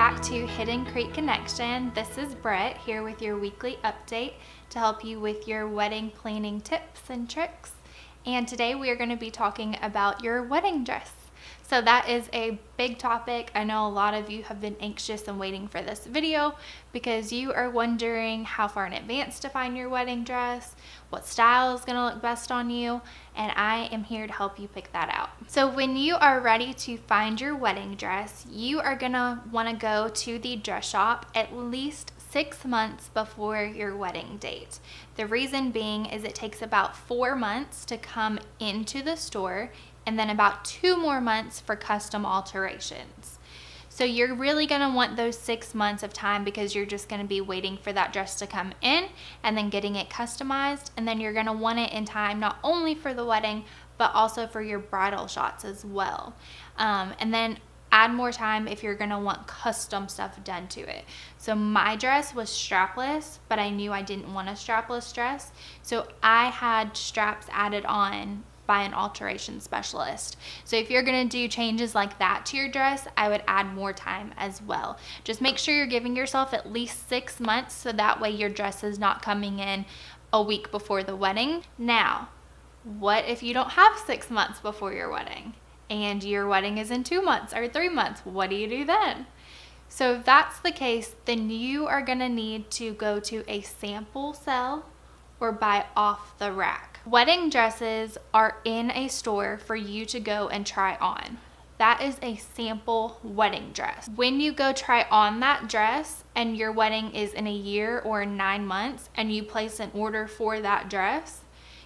back to Hidden Creek Connection. This is Brett here with your weekly update to help you with your wedding planning tips and tricks. And today we are going to be talking about your wedding dress. So that is a big topic. I know a lot of you have been anxious and waiting for this video because you are wondering how far in advance to find your wedding dress, what style is going to look best on you, and I am here to help you pick that out. So when you are ready to find your wedding dress, you are going to want to go to the dress shop at least 6 months before your wedding date. The reason being is it takes about 4 months to come into the store and then about 2 more months for custom alterations. So you're really gonna want those 6 months of time because you're just gonna be waiting for that dress to come in and then getting it customized, and then you're gonna want it in time not only for the wedding but also for your bridal shots as well. And then add more time if you're gonna want custom stuff done to it. So my dress was strapless, but I knew I didn't want a strapless dress, so I had straps added on by an alteration specialist. So if you're gonna do changes like that to your dress, I would add more time as well. Just make sure you're giving yourself at least 6 months so that way your dress is not coming in a week before the wedding. Now, what if you don't have 6 months before your wedding and your wedding is in 2 months or 3 months? What do you do then? So if that's the case, then you are gonna need to go to a sample sale or buy off the rack. Wedding dresses are in a store for you to go and try on. That is a sample wedding dress. When you go try on that dress and your wedding is in a year or 9 months and you place an order for that dress,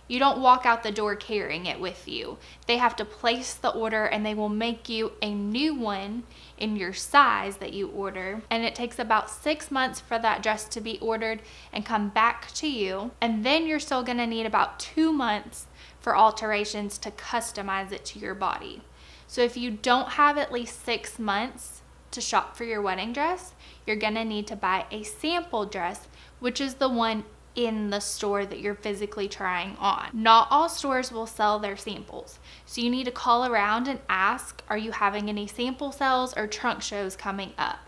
you don't walk out the door carrying it with you. They have to place the order and they will make you a new one in your size that you order. And it takes about 6 months for that dress to be ordered and come back to you. And then you're still gonna need about 2 months for alterations to customize it to your body. So if you don't have at least 6 months to shop for your wedding dress, you're gonna need to buy a sample dress, which is the one in the store that you're physically trying on. Not all stores will sell their samples, so you need to call around and ask, are you having any sample sales or trunk shows coming up?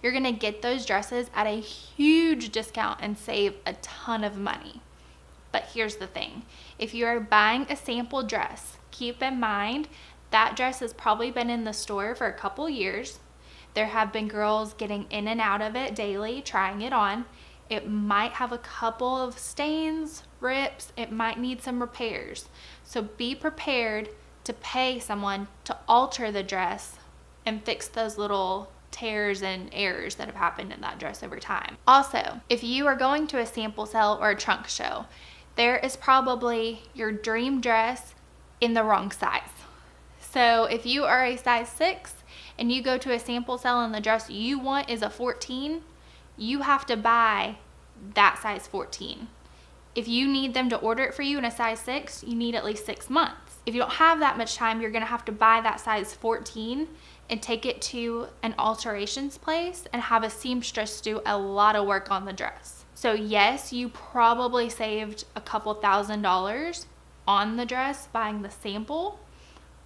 You're gonna get those dresses at a huge discount and save a ton of money. But here's the thing, if you are buying a sample dress, keep in mind that dress has probably been in the store for a couple years. There have been girls getting in and out of it daily, trying it on. It might have a couple of stains, rips, it might need some repairs. So be prepared to pay someone to alter the dress and fix those little tears and errors that have happened in that dress over time. Also, if you are going to a sample sale or a trunk show, there is probably your dream dress in the wrong size. So if you are a size 6 and you go to a sample sale and the dress you want is a 14, you have to buy that size 14. If you need them to order it for you in a size 6, you need at least 6 months. If you don't have that much time, you're gonna have to buy that size 14 and take it to an alterations place and have a seamstress do a lot of work on the dress. So yes, you probably saved a couple $1,000s on the dress buying the sample,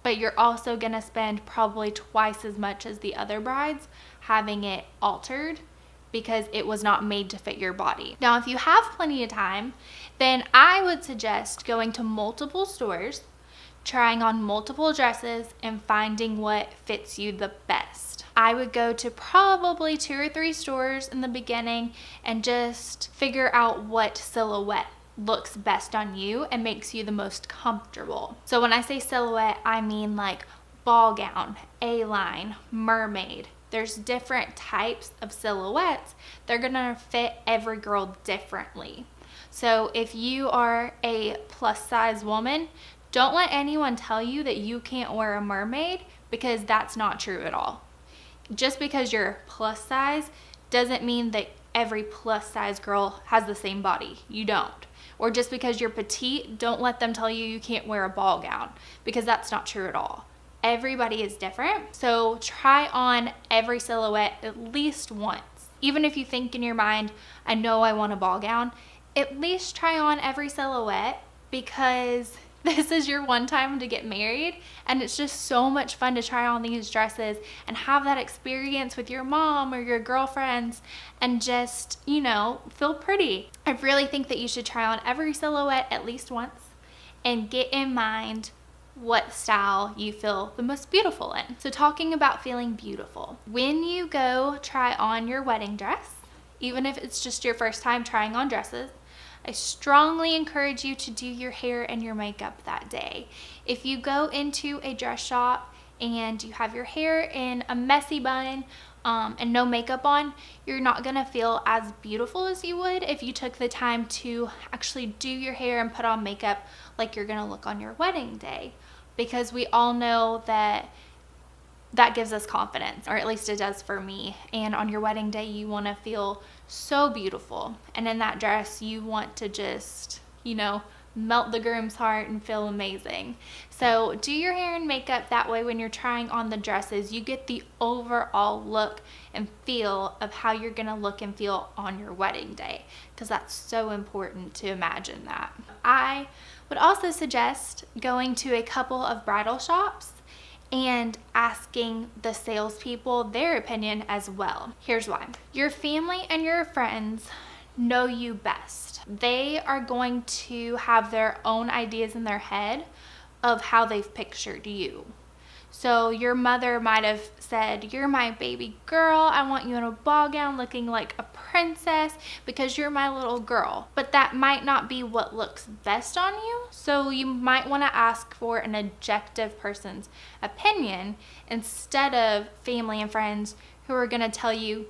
but you're also gonna spend probably twice as much as the other brides having it altered because it was not made to fit your body. Now, if you have plenty of time, then I would suggest going to multiple stores, trying on multiple dresses, and finding what fits you the best. I would go to probably 2 or 3 stores in the beginning and just figure out what silhouette looks best on you and makes you the most comfortable. So when I say silhouette, I mean like ball gown, A-line, mermaid. There's different types of silhouettes. They're gonna fit every girl differently. So if you are a plus size woman, don't let anyone tell you that you can't wear a mermaid, because that's not true at all. Just because you're plus size doesn't mean that every plus size girl has the same body. You don't. Or just because you're petite, don't let them tell you you can't wear a ball gown, because that's not true at all. Everybody is different, so try on every silhouette at least once. Even if you think in your mind, I know I want a ball gown, at least try on every silhouette, because this is your one time to get married, and it's just so much fun to try on these dresses and have that experience with your mom or your girlfriends and just, you know, feel pretty. I really think that you should try on every silhouette at least once and get in mind what style you feel the most beautiful in. So talking about feeling beautiful, when you go try on your wedding dress, even if it's just your first time trying on dresses, I strongly encourage you to do your hair and your makeup that day. If you go into a dress shop and you have your hair in a messy bun and no makeup on, you're not gonna feel as beautiful as you would if you took the time to actually do your hair and put on makeup like you're gonna look on your wedding day. Because we all know that gives us confidence, or at least it does for me. And on your wedding day, you want to feel so beautiful. And in that dress, you want to just, you know, melt the groom's heart and feel amazing. So do your hair and makeup that way when you're trying on the dresses. You get the overall look and feel of how you're going to look and feel on your wedding day, because that's so important to imagine that. I would also suggest going to a couple of bridal shops and asking the salespeople their opinion as well. Here's why. Your family and your friends know you best. They are going to have their own ideas in their head of how they've pictured you. So your mother might have said, "You're my baby girl. I want you in a ball gown looking like a princess because you're my little girl." But that might not be what looks best on you. So you might want to ask for an objective person's opinion instead of family and friends who are going to tell you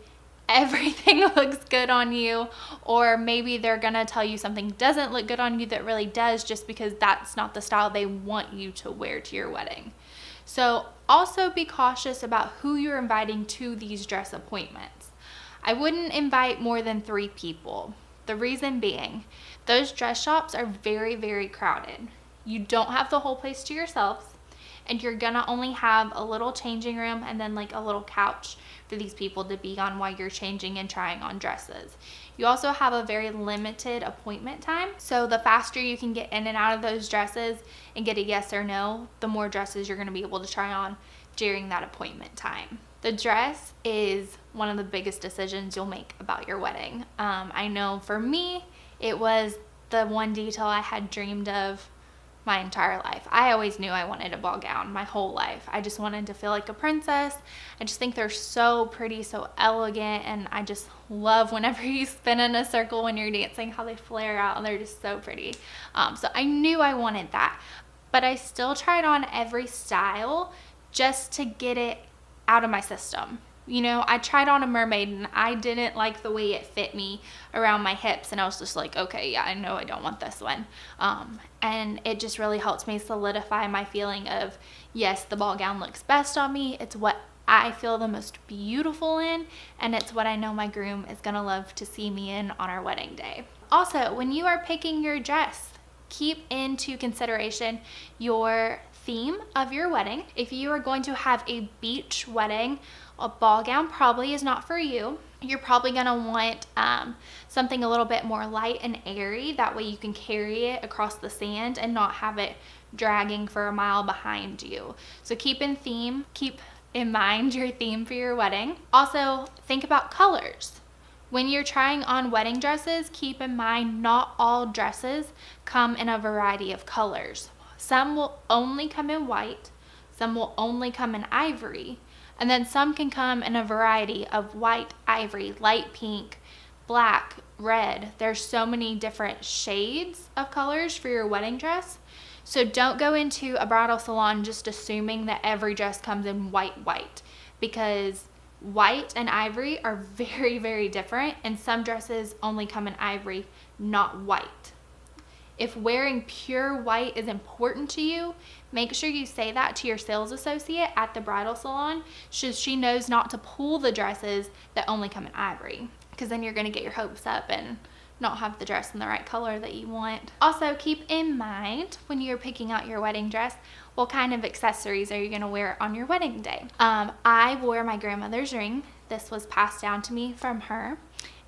everything looks good on you, or maybe they're going to tell you something doesn't look good on you that really does, just because that's not the style they want you to wear to your wedding. So also be cautious about who you're inviting to these dress appointments. I wouldn't invite more than 3 people. The reason being, those dress shops are very, very crowded. You don't have the whole place to yourselves, and you're gonna only have a little changing room and then like a little couch for these people to be on while you're changing and trying on dresses. You also have a very limited appointment time, so the faster you can get in and out of those dresses and get a yes or no, the more dresses you're gonna be able to try on during that appointment time. The dress is one of the biggest decisions you'll make about your wedding. I know for me, it was the one detail I had dreamed of my entire life. I always knew I wanted a ball gown my whole life. I just wanted to feel like a princess. I just think they're so pretty, so elegant, and I just love whenever you spin in a circle when you're dancing, how they flare out, and they're just so pretty. So I knew I wanted that, but I still tried on every style just to get it out of my system. You know, I tried on a mermaid and I didn't like the way it fit me around my hips, and I was just like, okay, yeah, I know I don't want this one. And it just really helps me solidify my feeling of, yes, the ball gown looks best on me. It's what I feel the most beautiful in, and it's what I know my groom is gonna love to see me in on our wedding day. Also, when you are picking your dress, keep into consideration your theme of your wedding. If you are going to have a beach wedding, a ball gown probably is not for you. You're probably going to want something a little bit more light and airy. That way you can carry it across the sand and not have it dragging for a mile behind you. So keep in mind your theme for your wedding. Also, think about colors. When you're trying on wedding dresses, keep in mind not all dresses come in a variety of colors. Some will only come in white, some will only come in ivory, and then some can come in a variety of white, ivory, light pink, black, red. There's so many different shades of colors for your wedding dress. So don't go into a bridal salon just assuming that every dress comes in white, because white and ivory are very, very different, and some dresses only come in ivory, not white. If wearing pure white is important to you, make sure you say that to your sales associate at the bridal salon, so she knows not to pull the dresses that only come in ivory, because then you're going to get your hopes up and not have the dress in the right color that you want. Also, keep in mind when you're picking out your wedding dress, what kind of accessories are you going to wear on your wedding day? I wore my grandmother's ring. This was passed down to me from her.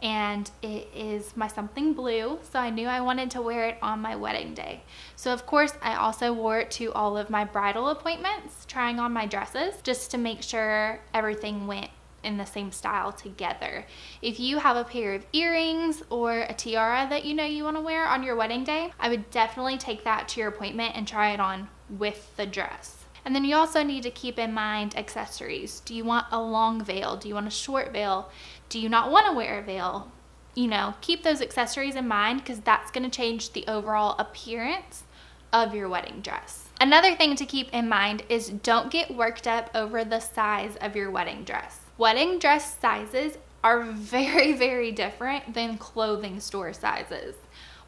and it is my something blue, so I knew I wanted to wear it on my wedding day. So of course I also wore it to all of my bridal appointments, trying on my dresses just to make sure everything went in the same style together. If you have a pair of earrings or a tiara that you know you want to wear on your wedding day, I would definitely take that to your appointment and try it on with the dress. And then you also need to keep in mind accessories. Do you want a long veil? Do you want a short veil? Do you not want to wear a veil? You know, keep those accessories in mind because that's going to change the overall appearance of your wedding dress. Another thing to keep in mind is don't get worked up over the size of your wedding dress. Wedding dress sizes are very, very different than clothing store sizes.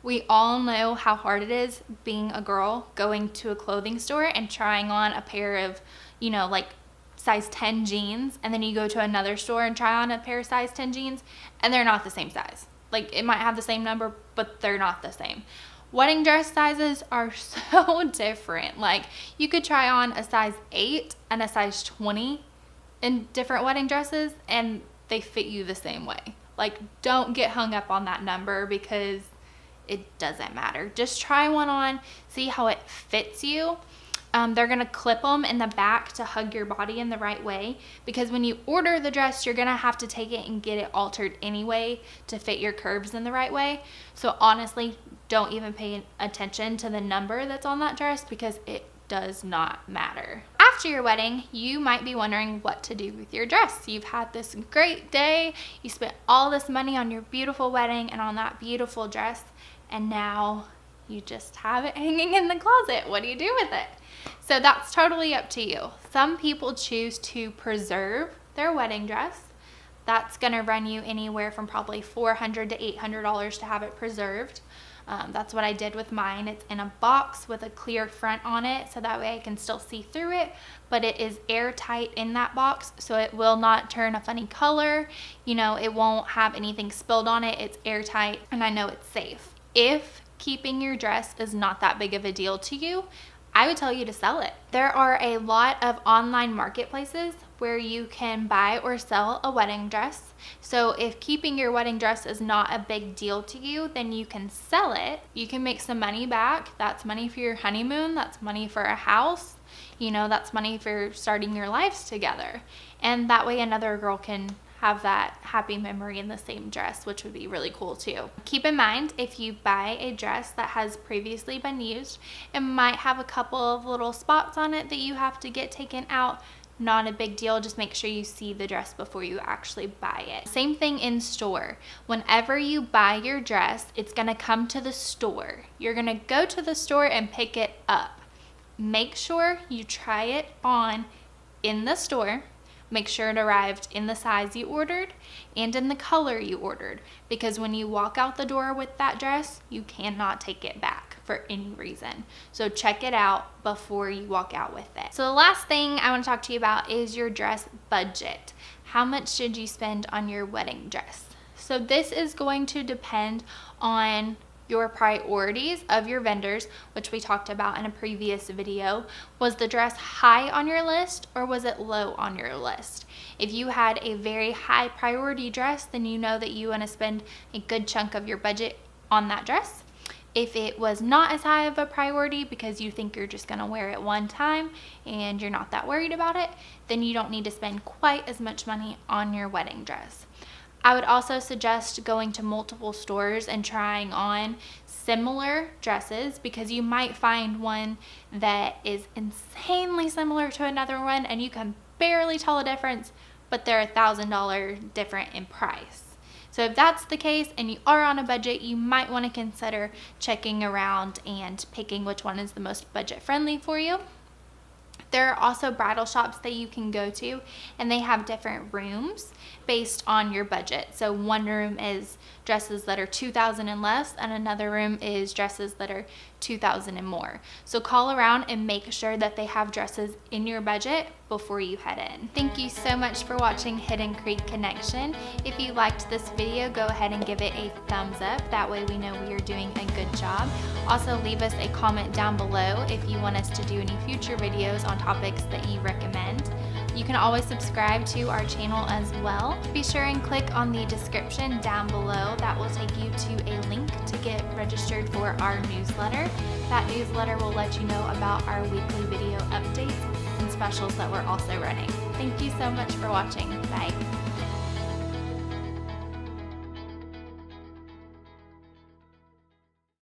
We all know how hard it is being a girl going to a clothing store and trying on a pair of, you know, like size 10 jeans, and then you go to another store and try on a pair of size 10 jeans and they're not the same size. Like, it might have the same number, but they're not the same. Wedding dress sizes are so different. Like, you could try on a size 8 and a size 20 in different wedding dresses and they fit you the same way. Like, don't get hung up on that number because it doesn't matter. Just try one on, see how it fits you. They're gonna clip them in the back to hug your body in the right way, because when you order the dress, you're gonna have to take it and get it altered anyway to fit your curves in the right way. So honestly, don't even pay attention to the number that's on that dress because it does not matter. After your wedding, you might be wondering what to do with your dress. You've had this great day, you spent all this money on your beautiful wedding and on that beautiful dress, and now you just have it hanging in the closet. What do you do with it? So that's totally up to you. Some people choose to preserve their wedding dress. That's gonna run you anywhere from probably $400 to $800 to have it preserved. That's what I did with mine. It's in a box with a clear front on it, so that way I can still see through it, but it is airtight in that box, so it will not turn a funny color. You know, it won't have anything spilled on it. It's airtight, and I know it's safe. If keeping your dress is not that big of a deal to you, I would tell you to sell it. There are a lot of online marketplaces where you can buy or sell a wedding dress. So if keeping your wedding dress is not a big deal to you, then you can sell it. You can make some money back. That's money for your honeymoon. That's money for a house. You know, that's money for starting your lives together. And that way another girl can have that happy memory in the same dress, which would be really cool too. Keep in mind, if you buy a dress that has previously been used, it might have a couple of little spots on it that you have to get taken out. Not a big deal. Just make sure you see the dress before you actually buy it. Same thing in store. Whenever you buy your dress, it's gonna come to the store. You're gonna go to the store and pick it up. Make sure you try it on in the store. Make sure it arrived in the size you ordered and in the color you ordered, because when you walk out the door with that dress, you cannot take it back for any reason. So check it out before you walk out with it. So the last thing I want to talk to you about is your dress budget. How much should you spend on your wedding dress? So this is going to depend on your priorities of your vendors, which we talked about in a previous video. Was the dress high on your list or was it low on your list? If you had a very high priority dress, then you know that you want to spend a good chunk of your budget on that dress. If it was not as high of a priority because you think you're just going to wear it one time and you're not that worried about it, then you don't need to spend quite as much money on your wedding dress. I would also suggest going to multiple stores and trying on similar dresses, because you might find one that is insanely similar to another one and you can barely tell a difference, but they're $1,000 different in price. So if that's the case and you are on a budget, you might want to consider checking around and picking which one is the most budget friendly for you. There are also bridal shops that you can go to, and they have different rooms based on your budget. So one room is dresses that are $2,000 and less, and another room is dresses that are $2,000 and more. So call around and make sure that they have dresses in your budget before you head in. Thank you so much for watching Hidden Creek Connection. If you liked this video, go ahead and give it a thumbs up. That way we know we are doing a good job. Also, leave us a comment down below if you want us to do any future videos on topics that you recommend. You can always subscribe to our channel as well. Be sure and click on the description down below. That will take you to a link to get registered for our newsletter. That newsletter will let you know about our weekly video updates and specials that we're also running. Thank you so much for watching. Bye.